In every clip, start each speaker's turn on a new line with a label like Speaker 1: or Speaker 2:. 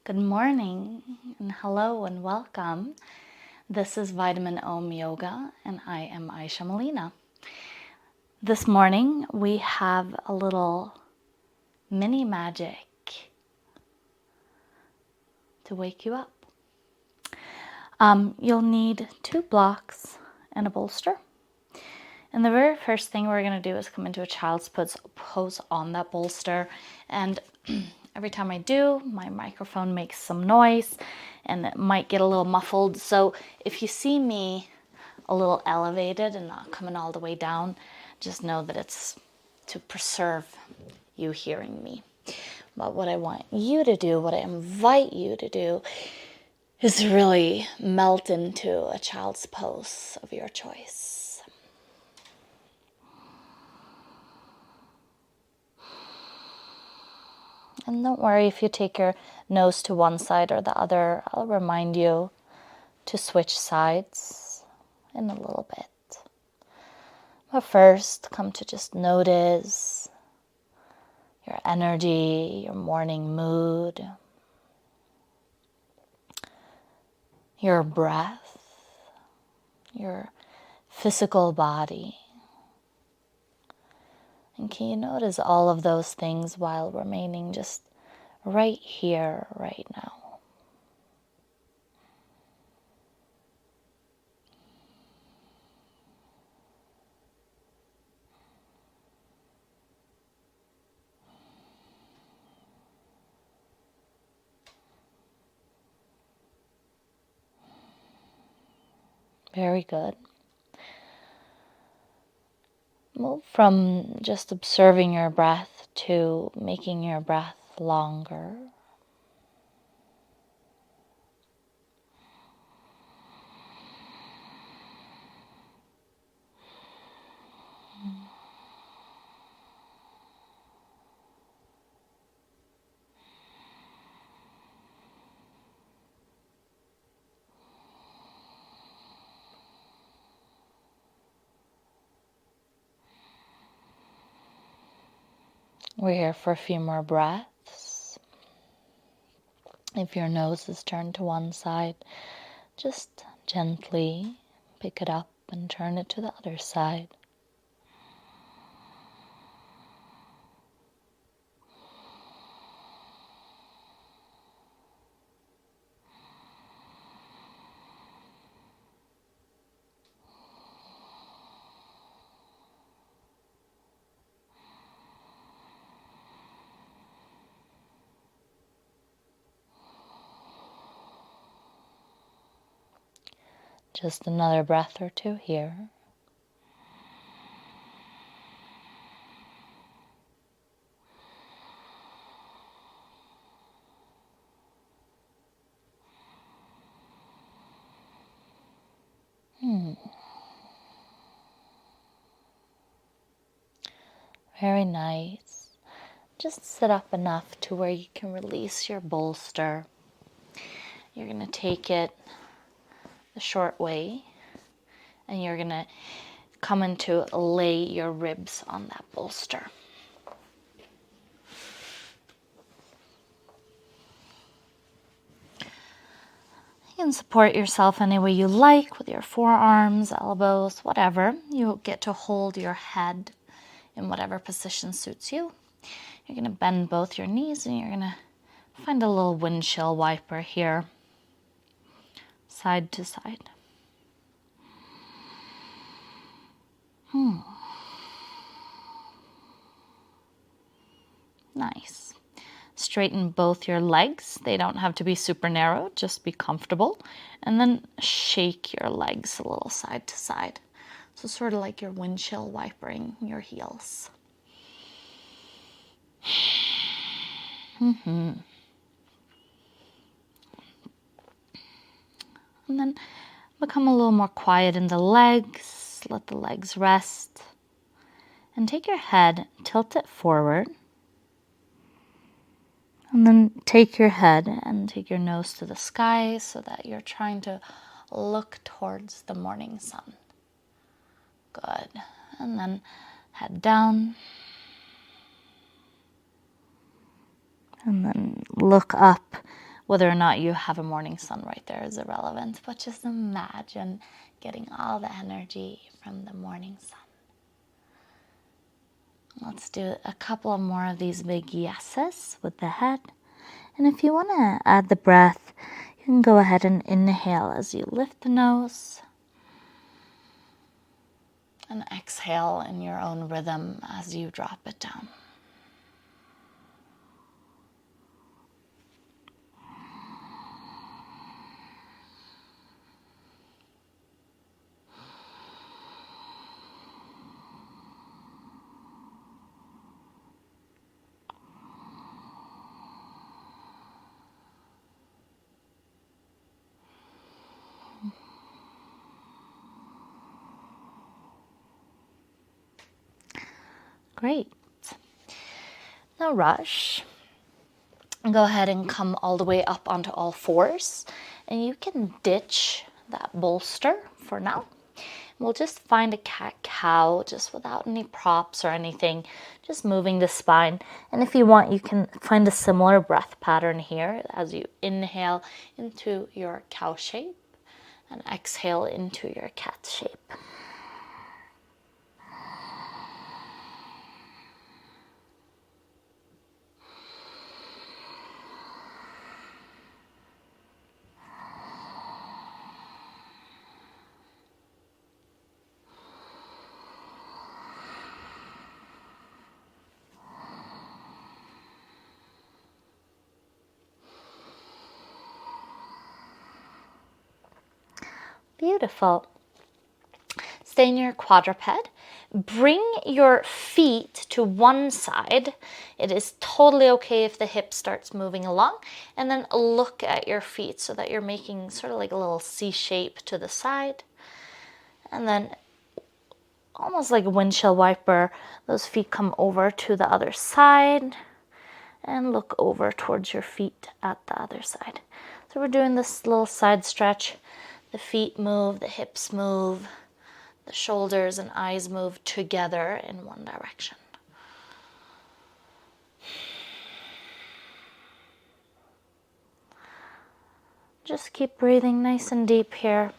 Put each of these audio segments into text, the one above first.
Speaker 1: Good morning, and hello, and welcome. This is Vitamin Om Yoga, and I am Aisha Melina. This morning, we have a little mini magic to wake you up. You'll need 2 blocks and a bolster. And the very first thing we're going to do is come into a child's pose on that bolster. And every time I do, my microphone makes some noise and it might get a little muffled. So if you see me a little elevated and not coming all the way down, just know that it's to preserve you hearing me. But what I want you to do, what I invite you to do, is really melt into a child's pose of your choice. And don't worry if you take your nose to one side or the other. I'll remind you to switch sides in a little bit. But first, come to just notice your energy, your morning mood, your breath, your physical body. And can you notice all of those things while remaining just right here, right now? Very good. Move from just observing your breath to making your breath longer. We're here for a few more breaths. If your nose is turned to one side, just gently pick it up and turn it to the other side. Just another breath or two here. Very nice. Just sit up enough to where you can release your bolster. You're going to take it the short way, and you're going to come into lay your ribs on that bolster. You can support yourself any way you like with your forearms, elbows, whatever. You get to hold your head in whatever position suits you. You're going to bend both your knees and you're going to find a little windshield wiper here, side to side. Nice. Straighten both your legs. They don't have to be super narrow, just be comfortable. And then shake your legs a little side to side. So sort of like you're windshield wipering your heels. And then become a little more quiet in the legs. Let the legs rest. And take your head, tilt it forward. And then take your head and take your nose to the sky so that you're trying to look towards the morning sun. Good. And then head down. And then look up Whether or not you have a morning sun right there is irrelevant, but just imagine getting all the energy from the morning sun. Let's do a couple of more of these big yeses with the head. And if you want to add the breath, you can go ahead and inhale as you lift the nose. And exhale in your own rhythm as you drop it down. Great. No rush. Go ahead and come all the way up onto all fours. And you can ditch that bolster for now. We'll just find a cat-cow just without any props or anything, just moving the spine. And if you want, you can find a similar breath pattern here as you inhale into your cow shape and exhale into your cat shape. Beautiful. Stay in your quadruped. Bring your feet to one side. It is totally okay if the hip starts moving along. And then look at your feet so that you're making sort of like a little C shape to the side. And then almost like a windshield wiper, those feet come over to the other side. And look over towards your feet at the other side. So we're doing this little side stretch. The feet move, the hips move, the shoulders and eyes move together in one direction. Just keep breathing nice and deep here.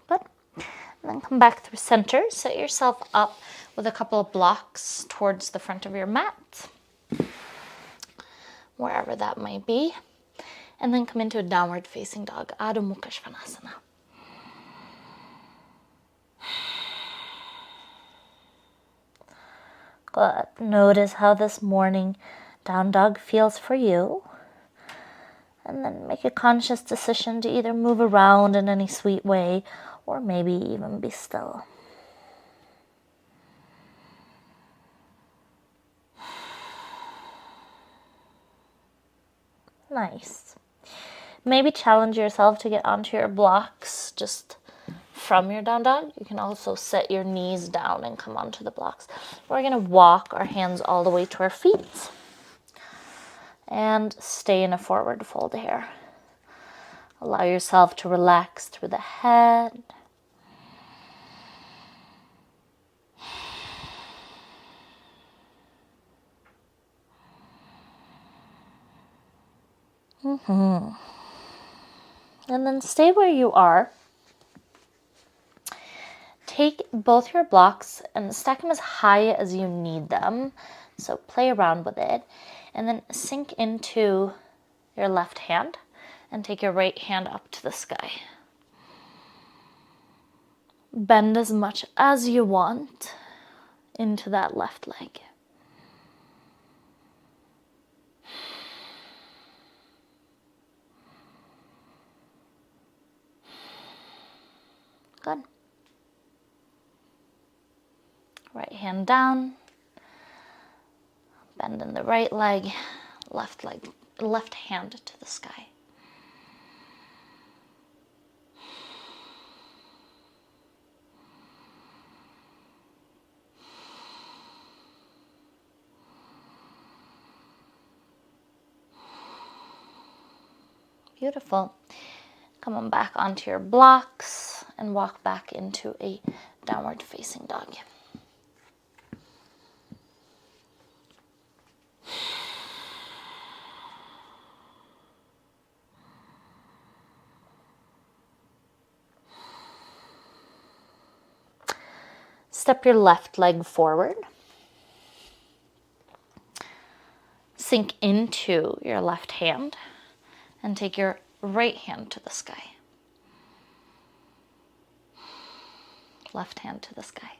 Speaker 1: Good. And then come back through center. Set yourself up with a couple of blocks towards the front of your mat, wherever that may be. And then come into a downward facing dog, Adho Mukha Svanasana. Good. Notice how this morning down dog feels for you. And then make a conscious decision to either move around in any sweet way or maybe even be still. Nice. Maybe challenge yourself to get onto your blocks just from your down dog. You can also set your knees down and come onto the blocks. We're going to walk our hands all the way to our feet and stay in a forward fold here. Allow yourself to relax through the head. And then stay where you are. Take both your blocks and stack them as high as you need them. So play around with it. And then sink into your left hand and take your right hand up to the sky. Bend as much as you want into that left leg. Good. Right hand down. Bend in the right leg, left hand to the sky. Beautiful. Come on back onto your blocks and walk back into a downward facing dog. Step your left leg forward. Sink into your left hand and take your right hand to the sky. Left hand to the sky.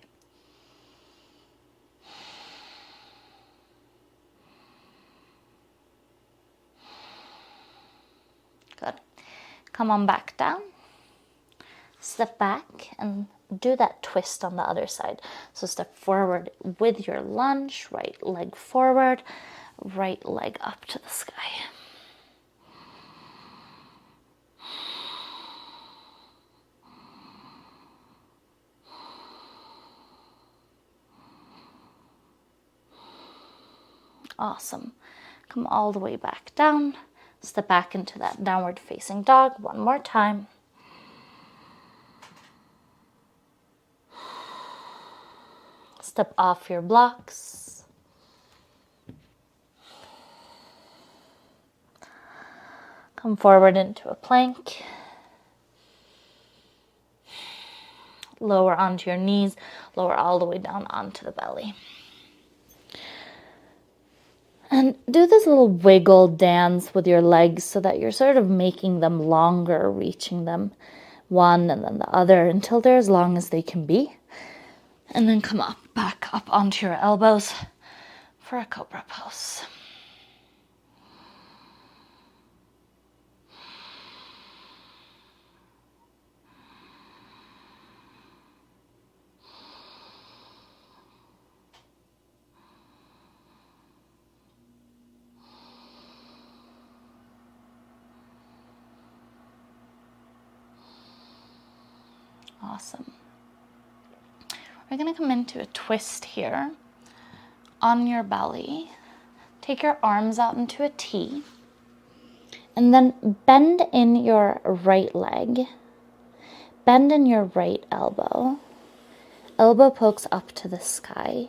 Speaker 1: Good. Come on back down. Step back and do that twist on the other side. So step forward with your lunge, right leg forward, right leg up to the sky. Awesome. Come all the way back down. Step back into that downward facing dog one more time. Step off your blocks. Come forward into a plank. Lower onto your knees. Lower all the way down onto the belly. And do this little wiggle dance with your legs so that you're sort of making them longer, reaching them one and then the other until they're as long as they can be. And then come up, back up onto your elbows for a cobra pose. Awesome. We're going to come into a twist here on your belly. Take your arms out into a T. And then bend in your right leg. Bend in your right elbow. Elbow pokes up to the sky.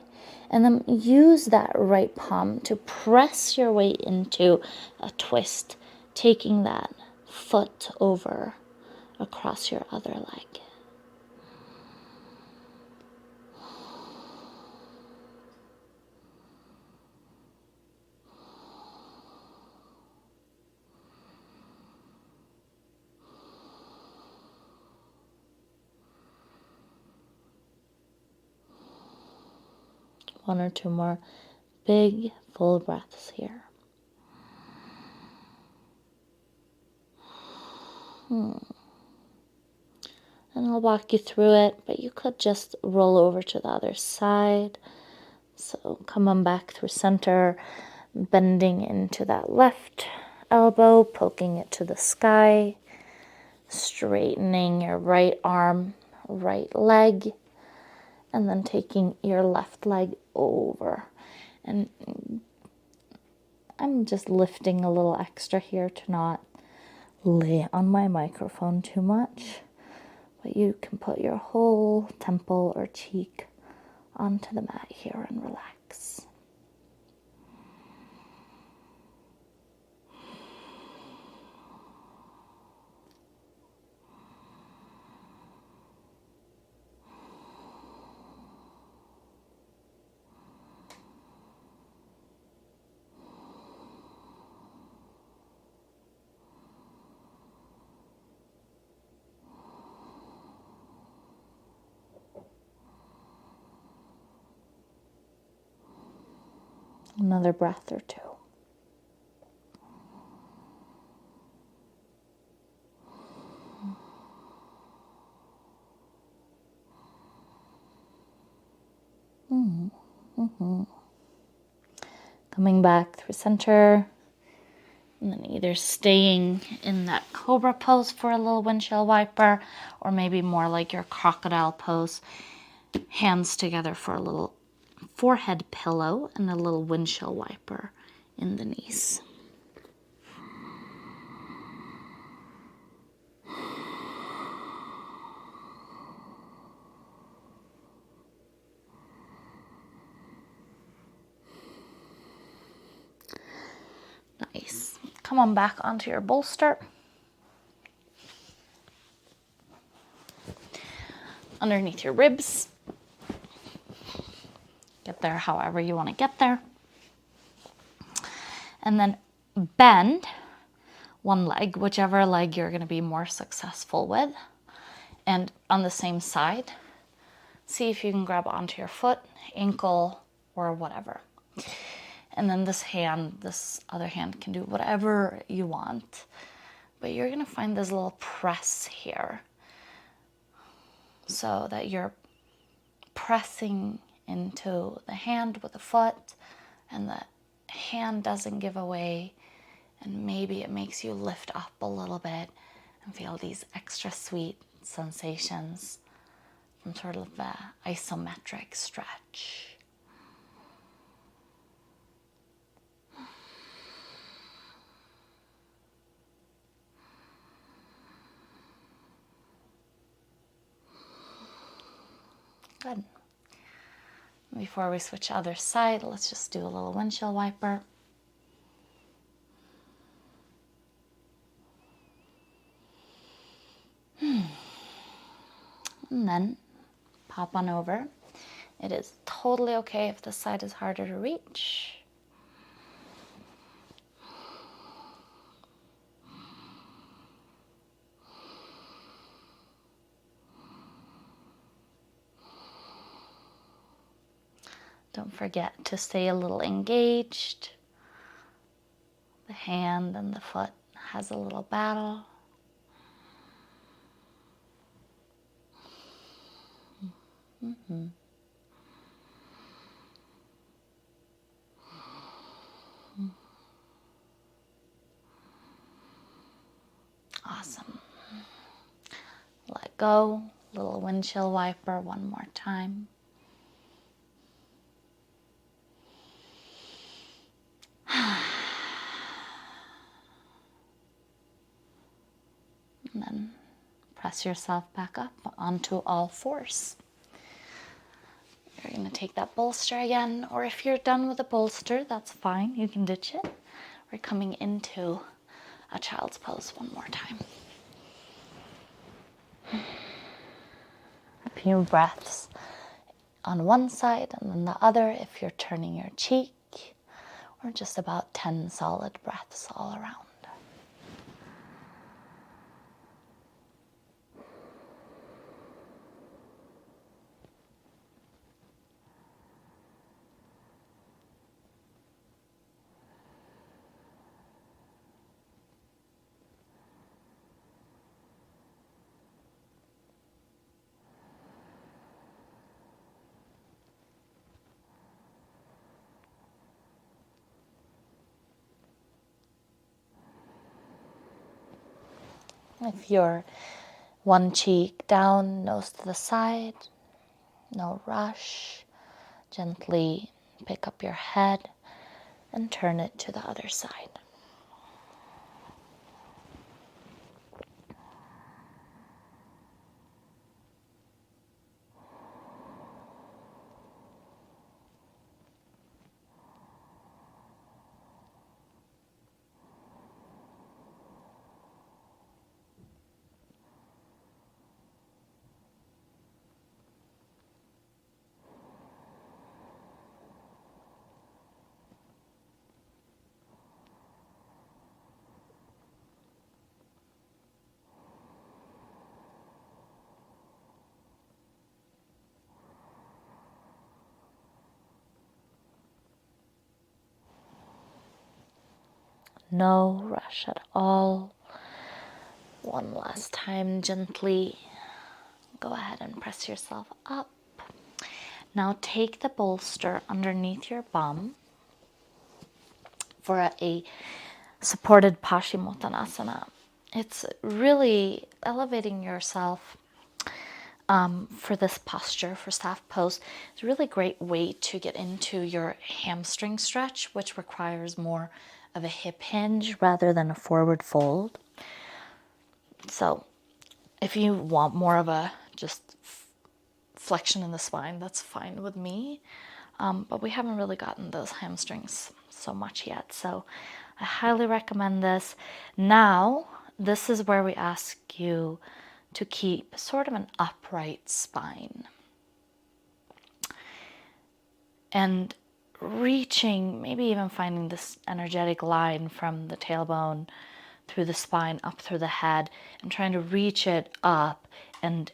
Speaker 1: And then use that right palm to press your way into a twist, taking that foot over across your other leg. One or two more big, full breaths here. And I'll walk you through it, but you could just roll over to the other side. So come on back through center, bending into that left elbow, poking it to the sky, straightening your right arm, right leg, and then taking your left leg over. And I'm just lifting a little extra here to not lay on my microphone too much. But you can put your whole temple or cheek onto the mat here and relax. Another breath or two. Coming back through center, and then either staying in that cobra pose for a little windshield wiper, or maybe more like your crocodile pose, hands together for a little forehead pillow and a little windshield wiper in the knees. Nice. Come on back onto your bolster. Underneath your ribs. Get there however you want to get there. And then bend one leg, whichever leg you're going to be more successful with. And on the same side, see if you can grab onto your foot, ankle, or whatever. And then this other hand can do whatever you want. But you're going to find this little press here so that you're pressing into the hand with the foot, and the hand doesn't give away, and maybe it makes you lift up a little bit and feel these extra sweet sensations from sort of the isometric stretch. Good. Before we switch other side, let's just do a little windshield wiper. And then pop on over. It is totally okay if this side is harder to reach. Don't forget to stay a little engaged. The hand and the foot has a little battle. Mm-hmm. Awesome. Let go. Little windshield wiper one more time. And then press yourself back up onto all fours. You're going to take that bolster again, or if you're done with the bolster, that's fine. You can ditch it. We're coming into a child's pose one more time. A few breaths on one side and then the other if you're turning your cheek, or just about 10 solid breaths all around. If you're one cheek down, nose to the side, no rush. Gently pick up your head and turn it to the other side. No rush at all. One last time, gently go ahead and press yourself up. Now take the bolster underneath your bum for a supported Paschimottanasana. It's really elevating yourself for this posture, for staff pose. It's a really great way to get into your hamstring stretch, which requires more of a hip hinge rather than a forward fold. So if you want more of a just flexion in the spine, that's fine with me. But we haven't really gotten those hamstrings so much yet. So I highly recommend this. Now, this is where we ask you to keep sort of an upright spine. And reaching, maybe even finding this energetic line from the tailbone through the spine, up through the head, and trying to reach it up and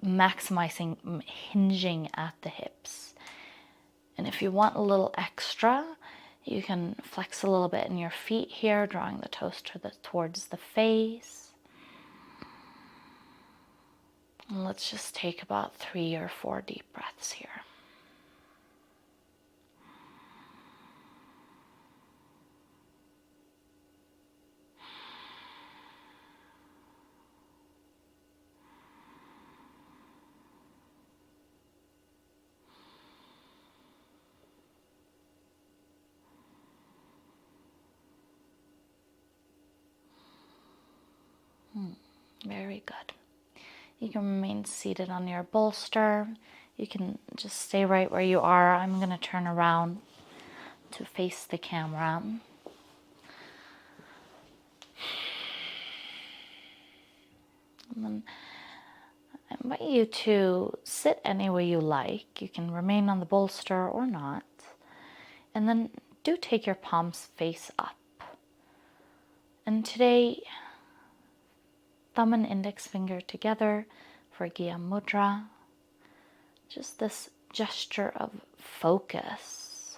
Speaker 1: maximizing hinging at the hips. And if you want a little extra, you can flex a little bit in your feet here, drawing the toes towards the face. And let's just take about 3 or 4 deep breaths here. Very good. You can remain seated on your bolster. You can just stay right where you are. I'm going to turn around to face the camera. And then I invite you to sit any way you like. You can remain on the bolster or not. And then do take your palms face up. And today, thumb and index finger together for Gya Mudra. Just this gesture of focus.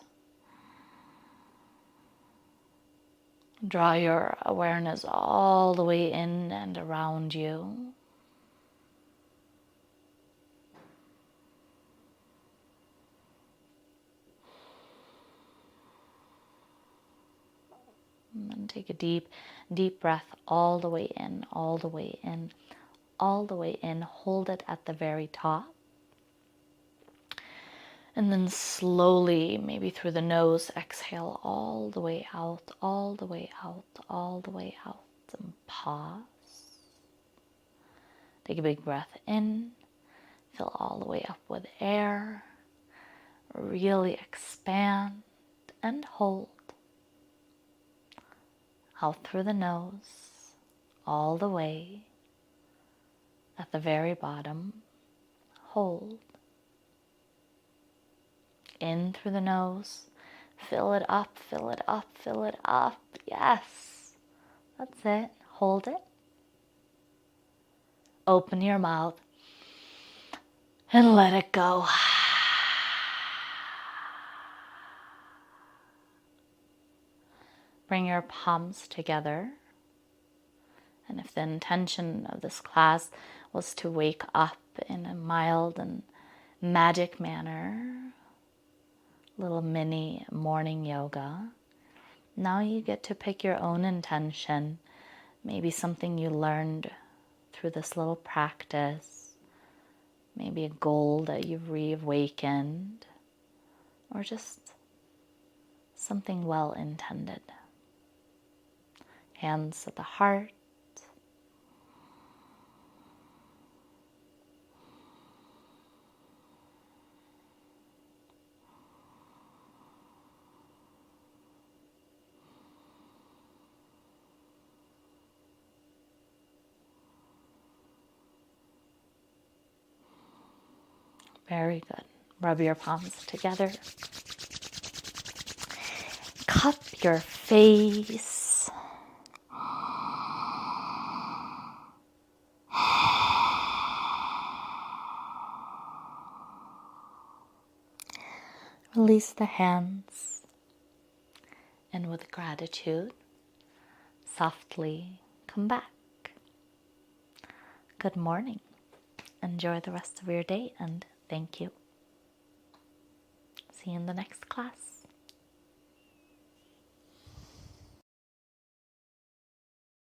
Speaker 1: Draw your awareness all the way in and around you. And then take a deep, deep breath all the way in, all the way in, all the way in. Hold it at the very top. And then slowly, maybe through the nose, exhale all the way out, all the way out, all the way out. And pause. Take a big breath in. Fill all the way up with air. Really expand and hold. Out through the nose, all the way. At the very bottom, hold. In through the nose, fill it up, fill it up, fill it up. Yes, that's it. Hold it. Open your mouth and let it go. Bring your palms together. And if the intention of this class was to wake up in a mild and magic manner, little mini morning yoga, now you get to pick your own intention, maybe something you learned through this little practice, maybe a goal that you've reawakened, or just something well intended. Hands at the heart. Very good. Rub your palms together. Cup your face. Release the hands. And with gratitude, softly come back. Good morning. Enjoy the rest of your day and thank you. See you in the next class.